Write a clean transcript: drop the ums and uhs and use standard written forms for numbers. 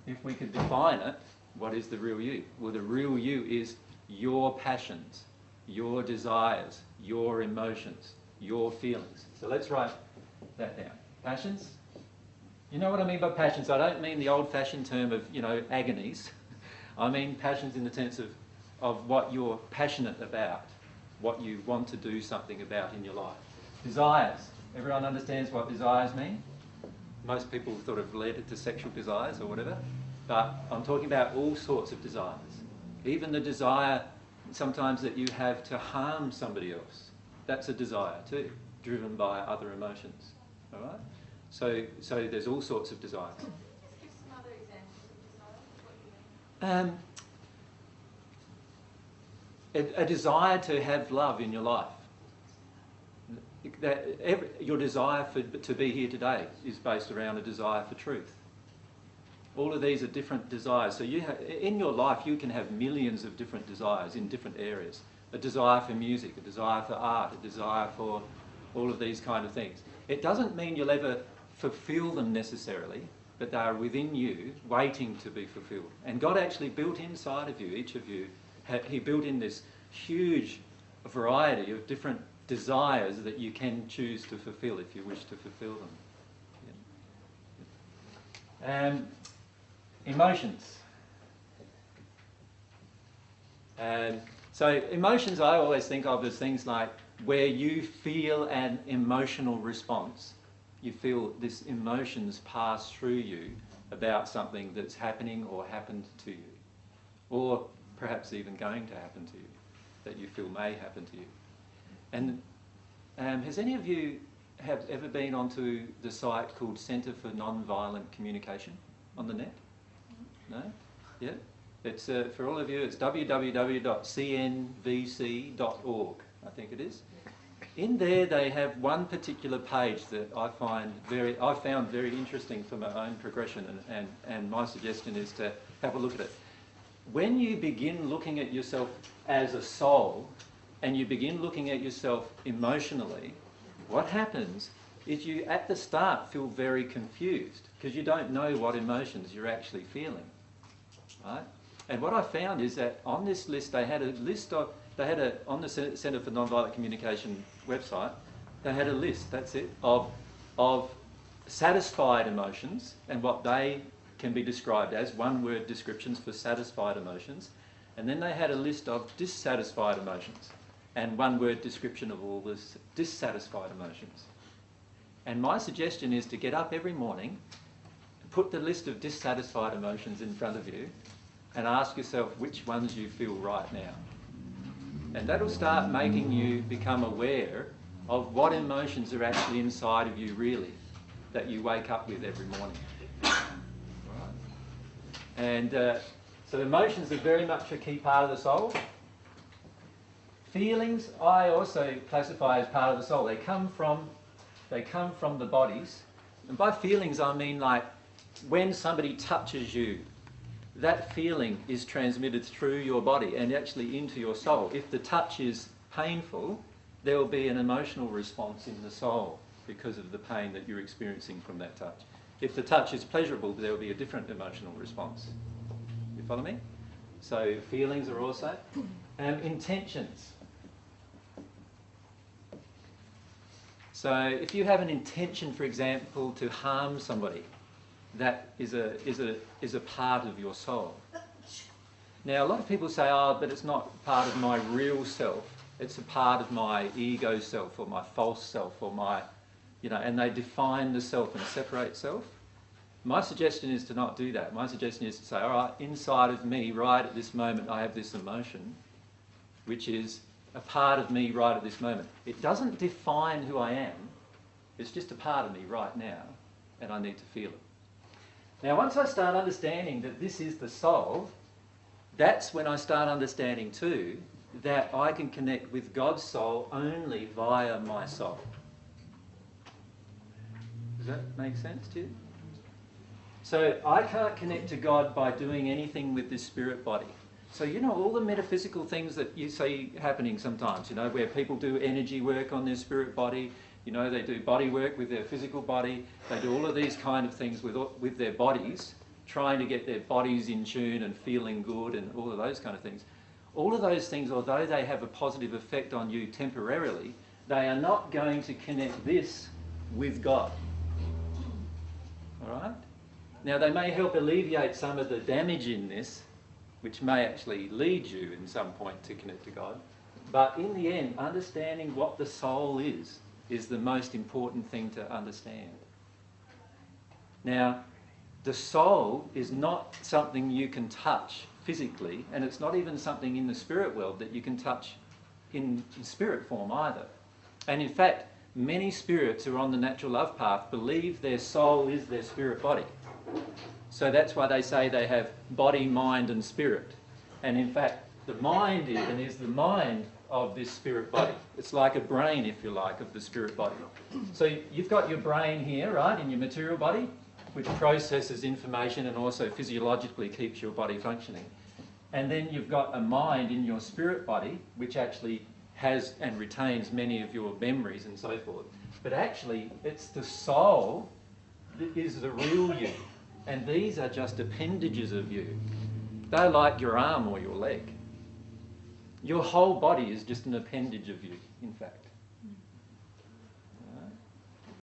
if we could define it, what is the real you? Well, the real you is your passions, your desires, your emotions, your feelings. So let's write that down. Passions. You know what I mean by passions? I don't mean the old-fashioned term of, agonies. I mean passions in the sense of what you're passionate about, what you want to do something about in your life. Desires. Everyone understands what desires mean? Most people sort of relate it to sexual desires or whatever, but I'm talking about all sorts of desires. Even the desire sometimes that you have to harm somebody else, that's a desire too, driven by other emotions. All right? So there's all sorts of desires. Just give some other examples of desires. What do you mean? A desire to have love in your life. Your desire to be here today is based around a desire for truth. All of these are different desires. So in your life you can have millions of different desires in different areas. A desire for music, a desire for art, a desire for all of these kind of things. It doesn't mean you'll ever fulfill them necessarily, but they are within you, waiting to be fulfilled. And God actually built inside of you, each of you, He built in this huge variety of different desires that you can choose to fulfill if you wish to fulfill them. Yeah. Emotions. So emotions I always think of as things like where you feel an emotional response. You feel this emotions pass through you about something that's happening or happened to you, or perhaps even going to happen to you, that you feel may happen to you. And has any of you have ever been onto the site called Centre for Non-Violent Communication on the net? No? Yeah? It's, for all of you, it's www.cnvc.org, I think it is. In there they have one particular page that I found very interesting for my own progression, and my suggestion is to have a look at it. When you begin looking at yourself as a soul, and you begin looking at yourself emotionally, what happens is you at the start feel very confused because you don't know what emotions you're actually feeling, right? And what I found is that on this list on the Centre for Non-Violent Communication website, they had a list, that's it, of satisfied emotions and what they can be described as, one-word descriptions for satisfied emotions, and then they had a list of dissatisfied emotions and one-word description of all the dissatisfied emotions. And my suggestion is to get up every morning, put the list of dissatisfied emotions in front of you, and ask yourself which ones you feel right now. And that'll start making you become aware of what emotions are actually inside of you really, that you wake up with every morning. Right. And so emotions are very much a key part of the soul. Feelings, I also classify as part of the soul. They come from the bodies. And by feelings, I mean like when somebody touches you, that feeling is transmitted through your body and actually into your soul. If the touch is painful, there will be an emotional response in the soul because of the pain that you're experiencing from that touch. If the touch is pleasurable, there will be a different emotional response. You follow me? So feelings are also. Intentions. So if you have an intention, for example, to harm somebody, that is a part of your soul. Now, a lot of people say, oh, but it's not part of my real self. It's a part of my ego self or my false self or my, and they define the self and separate self. My suggestion is to not do that. My suggestion is to say, all right, inside of me, right at this moment, I have this emotion, which is a part of me right at this moment. It doesn't define who I am. It's just a part of me right now, and I need to feel it. Now, once I start understanding that this is the soul, that's when I start understanding too that I can connect with God's soul only via my soul. Does that make sense to you? So I can't connect to God by doing anything with this spirit body. So all the metaphysical things that you see happening sometimes, where people do energy work on their spirit body, they do body work with their physical body, they do all of these kind of things with their bodies. trying to get their bodies in tune and feeling good and all of those kind of things. All of those things, although they have a positive effect on you temporarily, they are not going to connect this with God. All right? Now, they may help alleviate some of the damage in this, which may actually lead you in some point to connect to God. But in the end, understanding what the soul is the most important thing to understand. Now, the soul is not something you can touch physically, and it's not even something in the spirit world that you can touch in spirit form either. And in fact, many spirits who are on the natural love path believe their soul is their spirit body. So that's why they say they have body, mind and spirit. And in fact, the mind is the mind of this spirit body. It's like a brain, if you like, of the spirit body. So you've got your brain here, right, in your material body, which processes information and also physiologically keeps your body functioning. And then you've got a mind in your spirit body, which actually has and retains many of your memories and so forth. But actually, it's the soul that is the real you. And these are just appendages of you. They're like your arm or your leg. Your whole body is just an appendage of you, in fact.